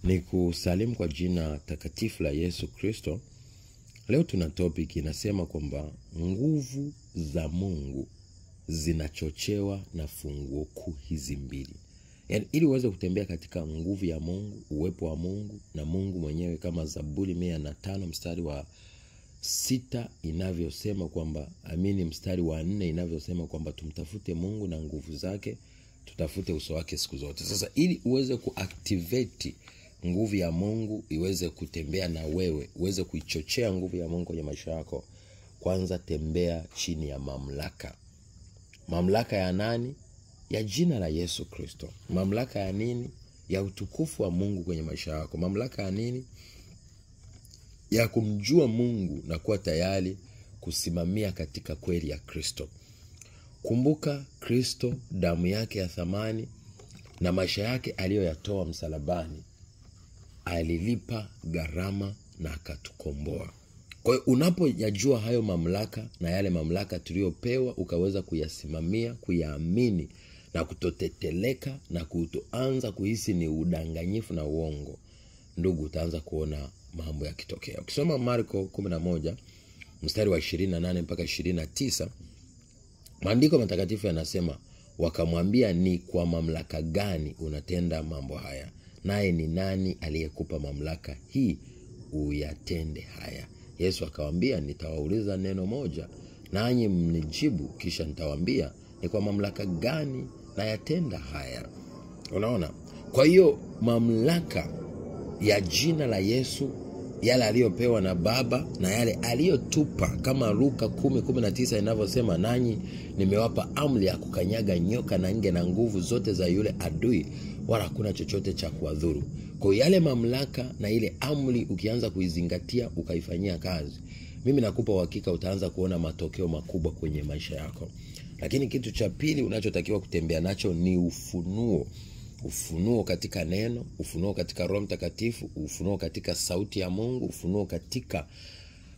Ni kusalimu kwa jina takatifu la Yesu Kristo. Leo tuna topic inasema kwamba nguvu za Mungu zinachochewa na funguo kuu hizi mbili. Yaani ili uweze kutembea katika nguvu ya Mungu, uwepo wa Mungu na Mungu mwenyewe, kama Zaburi 105 mstari wa 6 inavyosema kwamba, mstari wa 4 inavyosema kwamba tumtafute Mungu na nguvu zake, tutafute uso wake siku zote. Sasa ili uweze kuactivate nguvu ya Mungu iweze kutembea na wewe, uweze kuichochea nguvu ya Mungu kwenye maisha yako, kwanza tembea chini ya mamlaka. Mamlaka ya nani? Ya jina la Yesu Kristo. Mamlaka ya nini? Ya utukufu wa Mungu kwenye maisha yako. Mamlaka ya nini? Ya kumjua Mungu na kuwa tayari kusimamia katika kweli ya Kristo. Kumbuka Kristo, damu yake ya thamani na maisha yake aliyoyatoa msalabani, alilipa gharama na akatukomboa. Kwa hiyo unapoyajua hayo mamlaka na yale mamlaka tuliyopewa, ukaweza kuyasimamia, kuyaamini na kutoteteleka na kutoanza kuhisi ni udanganyifu na uongo, ndugu, utaanza kuona mambo yakitokea. Ukisoma Marko 11 mstari wa 28 mpaka 29, maandiko matakatifu yanasema, wakamwambia, ni kwa mamlaka gani unatenda mambo haya? Naye ni nani aliyekupa mamlaka hii uyatende haya? Yesu akawaambia, nitawauliza neno moja, nanyi mnijibu, kisha nitawaambia ni kwa mamlaka gani nayatenda haya. Unaona? Kwa hiyo mamlaka ya jina la Yesu, yale aliyopewa na Baba na yale aliyotupa, kama Luka 10:19 inavyosema, nanyi nimewapa amri ya kukanyaga nyoka na nge na nguvu zote za yule adui, wala hakuna chochote cha kuwadhuru. Kwa yale mamlaka na ile amri ukianza kuizingatia, ukaifanyia kazi, mimi nakupa uhakika utaanza kuona matokeo makubwa kwenye maisha yako. Lakini kitu cha pili unachotakiwa kutembea nacho ni ufunuo. Ufunuo katika neno, ufunuo katika Roho Mtakatifu, ufunuo katika sauti ya Mungu, ufunuo katika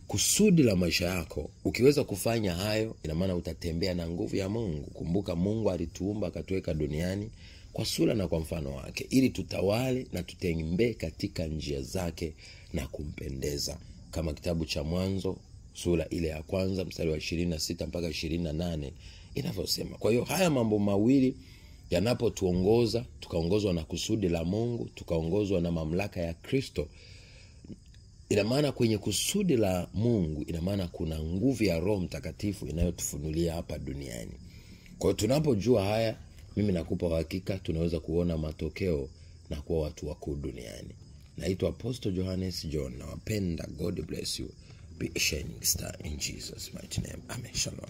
kusudi la maisha yako. Ukiweza kufanya hayo, ina maana utatembea na nguvu ya Mungu. Kumbuka Mungu alituumba akatuweka duniani kwa sura na kwa mfano wake, ili tutawale na tutembee katika njia zake na kumpendeza, kama kitabu cha Mwanzo sura ile ya 1 mstari wa 26 mpaka 28 inavyosema. Kwa hiyo haya mambo mawili yanapotuongoza, tukaongozwa na kusudi la Mungu, tukaongozwa na mamlaka ya Kristo, ina maana kwenye kusudi la Mungu, ina maana kuna nguvu ya Roho Mtakatifu inayotufunulia hapa duniani. Kwa hiyo tunapojua haya, mimi nakupa uhakika tunaweza kuona matokeo na kuwa watu wakuu duniani. Naitwa Apostle Johannes John, na wapenda. God bless you. Be a shining star in Jesus' mighty name. Amen. Shalom.